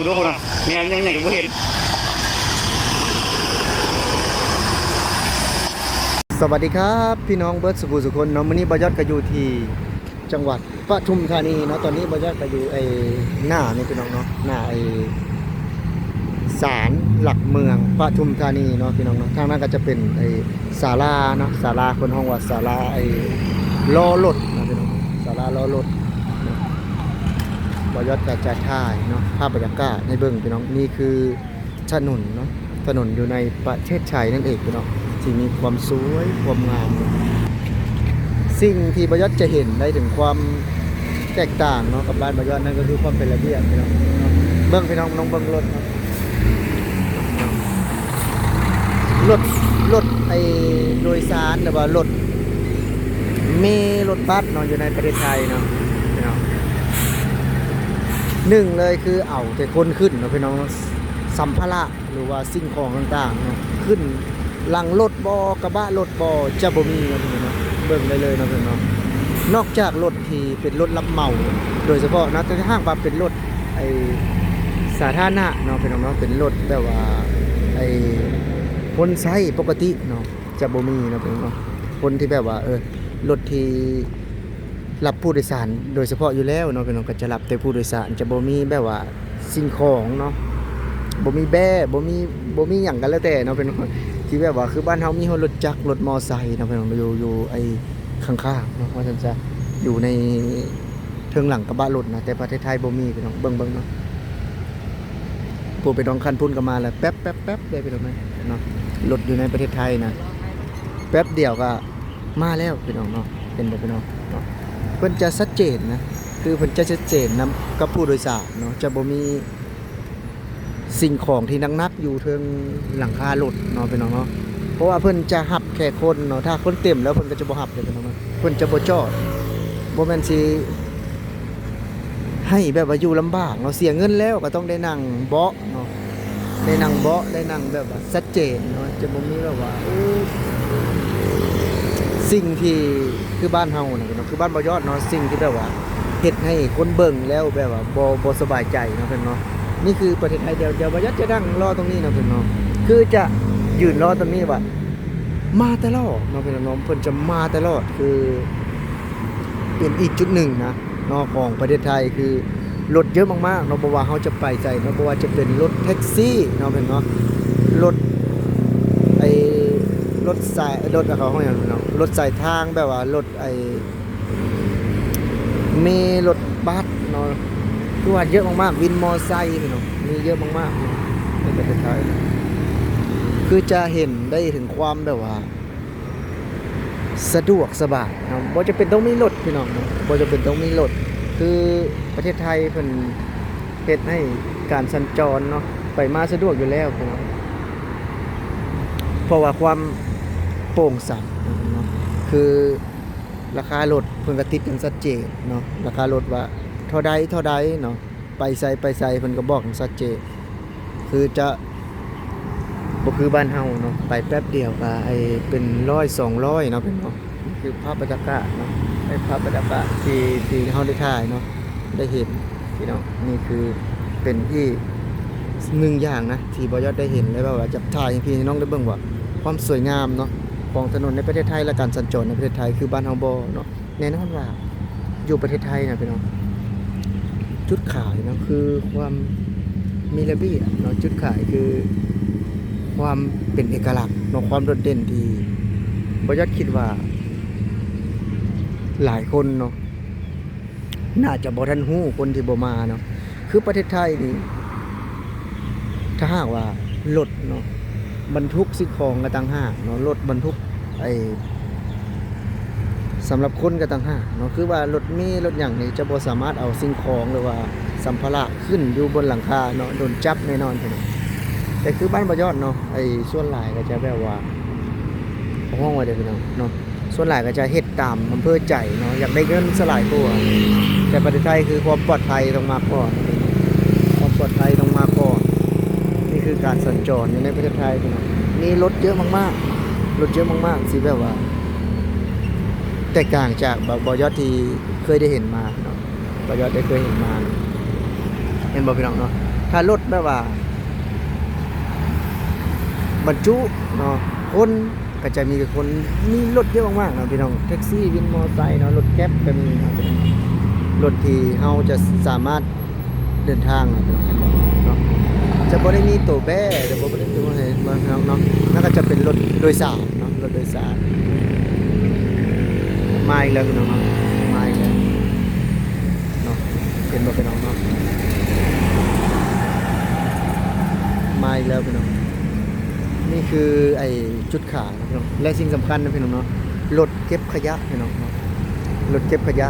ดูคนน่ะแม่ยังบ่เห็นสวัสดีครับพี่น้องเบิร์ดสุคนเนาะมื้อนี้บ่ยอดก็อยู่ที่จังหวัดปทุมธานีเนาะตอนนี้บ่ยอดก็อยู่หน้านี่พี่น้องเนาะหน้าศาลหลักเมืองปทุมธานีเนาะพี่น้องเนาะทางนั้นก็จะเป็นศาลาเนาะศาลาคนห้องว่าศาลาล้อรถนะพี่น้องศาลาล้อรถบ่ยอดก็จะถ่ายเนาะภาพบรรยากาศในเบิ่งพี่น้องนี่คือถนนเนาะถนนอยู่ในประเทศไทยนั่นเองพี่น้องที่มีความสวยความงามสิ่งที่บ่ยอดจะเห็นได้ถึงความแตกต่างเนาะกับบ้านบ่ยอดนั่นก็คือความเป็นระเบียบพี่น้องเบิ่งพี่น้องน้องเบิ่งรถเนาะรถโดยสารหรือว่ารถรถบัสเนาะอยู่ในประเทศไทยเนาะพี่น้องหนึ่งเลยคือเอาแต่คนขึ้นเนาะพี่น้องสัมภาระหรือว่าสิ่งของต่างๆเนาะขึ้นหลังรถกระบะรถจะบ่มีเนาะพี่น้องเบิ่งได้เลยเนาะพี่น้องนอกจากรถที่เป็นรถรับเหมาโดยเฉพาะนะแต่ถ้าหากว่าเป็นรถสาธารณะเนาะพี่น้องเนาะเป็นรถแบบว่าคนใช้ปกติเนาะจะบ่มีเนาะพี่น้องเนาะคนที่แบบว่ารถที่รับผู้โดยสารโดยเฉพาะอยู่แล้วเนาะพี่น้องก็จะรับแต่ผู้โดยสารจะบ่มีแบบว่าสิ่งของเนาะบ่มีบ่มีหยังกันแล้วแต่เนาะพี่น้องที่แบบว่าคือบ้านเฮามีรถจักรรถมอไซค์เนาะพี่น้องอยู่ข้างๆเนาะว่าซั่นซะอยู่ในเทิงหลังกระบะรถนะแต่ประเทศไทยบ่มีพี่น้องเบิ่งเนาะผู้ไปน้องคันพุ่นก็มาแล้วแป๊บได้พี่น้องเนาะรถอยู่ในประเทศไทยนะแป๊บเดียวก็มาแล้วพี่น้องเนาะเป็นบ่พี่น้องเนาะเพิ่นจะชัดเจนนะคือเพิ่นจะชัดเจนนำกับผู้โดยสารเนาะจะบ่มีสิ่งของที่นักอยู่เทิงหลังคารถเนาะพี่น้องเนาะเพราะว่าเพิ่นจะหับแค่คนเนาะถ้าคนเต็มแล้วเพิ่นก็จะบ่หับเลยพี่น้องเพิ่นจะบ่จอดบ่แม่นสิให้แบบว่าอยู่ลำบากเนาะเสียเงินแล้วก็ต้องได้นั่งเบาะเนาะได้นั่งเบาะได้นั่งแบบว่าชัดเจนเนาะจะบ่มีแบบว่าสิ่งที่คือบ้านเฮาน่ะเนาะคือบ้านบ่ยอดเนาะสิ่งที่แบบว่าเฮ็ดให้คนเบิ่งแล้วแบบว่าบ่สบายใจเนาะเพิ่นเนาะนี่คือประเทศไทยเดี๋ยวบ่ยอดจะนั่งรอตรงนี้เนาะเพิ่นเนาะคือจะยืนรอตรงนี้ว่ามาตลอดเนาะเพิ่นเนาะเพิ่นจะมาตลอดคือเป็นอีกจุดหนึ่งนะเนาะของประเทศไทยคือรถเยอะมากๆเนาะบ่ว่าเฮาจะไปไสเนาะบ่ว่าจะเป็นรถแท็กซี่เนาะเพิ่นเนาะรถรถสายรถเขาห้องอย่างเนาะรถสายทางแบบว่ารถมีรถบัสเนาะคือว่าเยอะมากๆวินมอไซค์พี่น้องมีเยอะมากๆในประเทศไทยคือจะเห็นได้ถึงความแบบว่าสะดวกสบายเนาะบ่จะเป็นต้องมีรถพี่น้องเนาะบ่จะเป็นต้องมีรถคือประเทศไทยเพิ่นเฮ็ดให้การสัญจรเนาะไปมาสะดวกอยู่แล้วพี่น้องเพราะว่าความโปร่งใสเนาะคือราคารถเพิ่นก็ติดกันชัดเจนเนาะราคารถว่าเท่าใดเนาะไปไสเพิ่นก็บอกชัดเจนคือจะบ่คือบ้านเฮาเนาะไปแป๊บเดียวก็เป็น100 200เนาะเป็นเนาะคือภาพบรรยากาศเนาะภาพบรรยากาศที่เฮาได้ถ่ายเนาะได้เห็นพี่น้องนี่คือเป็นที่หนึ่งอย่างนะที่บ่ยอดได้เห็นแล้วว่าจะถ่ายให้พี่น้องได้เบิ่งว่าความสวยงามเนาะของถนนในประเทศไทยและการสัญจรในประเทศไทยคือบ้านเฮาบ่เนาะแน่นอนว่าอยู่ประเทศไทยนะพี่น้องจุดขายเนาะคือความมีระเบียบเนาะจุดขายคือความเป็นเอกลักษณ์เนาะความโดดเด่นที่บ่ยอดคิดว่าหลายคนเนาะน่าจะบ่ทันฮู้คนที่บ่มาเนาะคือประเทศไทยนี่ถ้าหากว่ารถเนาะบรรทุกสิ่งของก็ต่างหากเนาะรถบรรทุกสำหรับคนก็ต่างหากเนาะคือว่ารถมีรถอย่างนี้จะบ่สามารถเอาสิ่งของหรือว่าสัมภาระขึ้นอยู่บนหลังคาเนาะโดนจับแน่นอนพี่น้องแต่คือบ้านบ่ยอดเนาะส่วนหลายก็จะแบบว่าห้องไว้เด้อพี่น้องเนาะส่วนหลายก็จะเฮ็ดตามอำเภอใจเนาะอยากได้เงินสลายตัวแต่ประเทศไทยคือความปลอดภัยต้องมาก่อนความปลอดภัยต้องมาก่อนนี่คือการสัญจรอยู่ในประเทศไทยพี่น้องมีรถเยอะมากๆรถเยอะมากๆสิแบบว่าแตกต่างจากบ่ยอดที่เคยได้เห็นมาเนาะบ่ยอดได้เคยเห็นมาเห็นบ่พี่น้องเนาะ ถ้ารถแบบว่าบรรจุเนาะคนก็จะมีคนมีรถเยอะมากๆเนาะพี่น้องแท็กซี่วินมอเตอร์ไซค์เนาะรถแก๊ปก็มีเนาะรถที่เฮาจะสามารถเดินทางเนาะพี่น้องเนาะจะบ่ได้มีตัวแบ้จะบ่ได้ตัวให้มาพี่น้องเนาะนั่นก็จะเป็นรถโดยสารเนาะรถโดยสารมาอีกแล้วพี่น้องเนาะมาอีกแล้วเนาะเห็นบ่พี่น้องเนาะมาอีกแล้วพี่น้องนี่คือไอ้จุดขายนะพี่น้องและสิ่งสำคัญนะพี่น้องเนาะรถเก็บขยะพี่น้องเนาะรถเก็บขยะ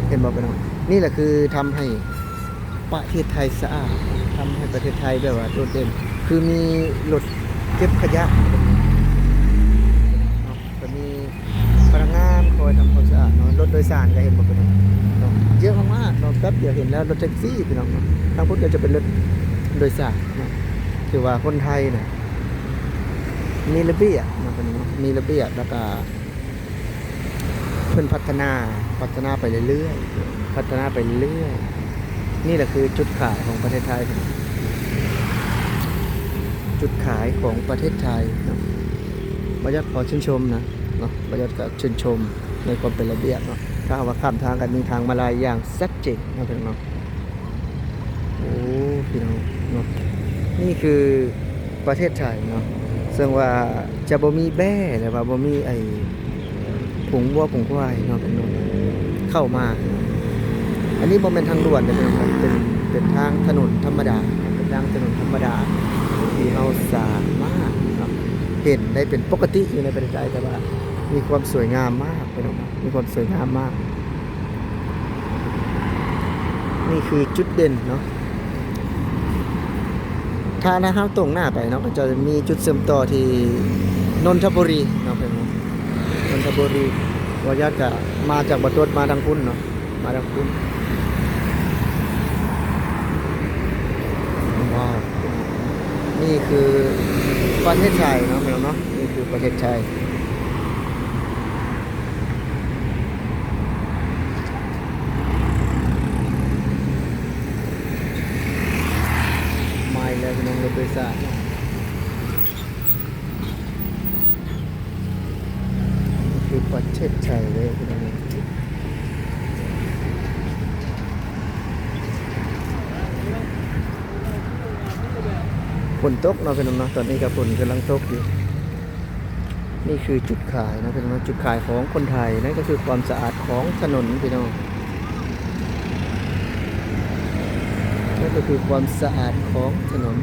เห็นบ่พี่น้องนี่แหละคือทำให้ประเทศไทยสะอาดทำให้ประเทศไทยแบบว่าโดดเด่นคือมีรถเก็บขยะเนาะก็มีพนักงานคอยทำความสะอาดเนาะรถโดยสารก็เห็นบ่พี่น้องเนาะเยอะมากๆเนาะแป๊บเดียวเห็นแล้วรถแท็กซี่พี่น้องเนาะทางพุทธก็จะเป็นรถโดยสารเนาะคือว่าคนไทยน่ะมีระเบียบนะพี่น้องมีระเบียบแล้วก็เพิ่นพัฒนาไปเรื่อยๆพัฒนาไปเรื่อยๆนี่แหละคือจุดขายของประเทศไทยจุดขายของประเทศไทยเนาะบรรยากาศขอชื่นชมนะเนาะบรรยากาศชื่นชมในความเป็นระเบียบเนาะถ้าว่าข้ามทางกันมีทางมาลายอย่างชัดเจนนะพี่น้องโอ้พี่น้องเนาะนี่คือประเทศไทยเนาะซึ่งว่าจะบ่มีแบ่หรือว่าบ่มีไอ้ผงวัวผงควายเนาะเป็นน้องเข้ามาอันนี้บ่แม่นทางด่วนแต่เป็นทางถนนธรรมดาเป็นทางถนนธรรมดาที่เราสามารถเห็นได้เป็นปกติอยู่ในประเทศไทยแต่ว่ามีความสวยงามมากเป็นน้องมีความสวยงามมากนี่คือจุดเด่นเนาะถ้านะครับตรงหน้าไปเนาะก็จะมีจุดเชื่อมต่อที่นนทบุรีเนาะเพื่อนนนทบุรีว่าญาติจะมาจากบัดดลมาทางคุณเนาะมาทางคุณว้าวนี่คือประเทศไทยเนาะเพื่อนเนาะนี่คือประเทศไทยมาอีกแล้วพี่น้องรถโดยสารคือประเทศไทยเลยพี่น้องฝนตกเนาะพี่น้องเนาะตอนนี้กับฝนกำลังตกอยู่นี่คือจุดขายนะพี่น้องจุดขายของคนไทยนั่นก็คือความสะอาดของถนนพี่น้องนั่นก็คือความสะอาดของถนน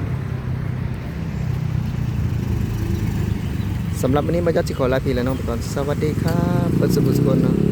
สำหรับวันนี้มาจัดสิขอลาพี่และน้องไปก่อนสวัสดีครับเปิดสมุดสกลเนาะ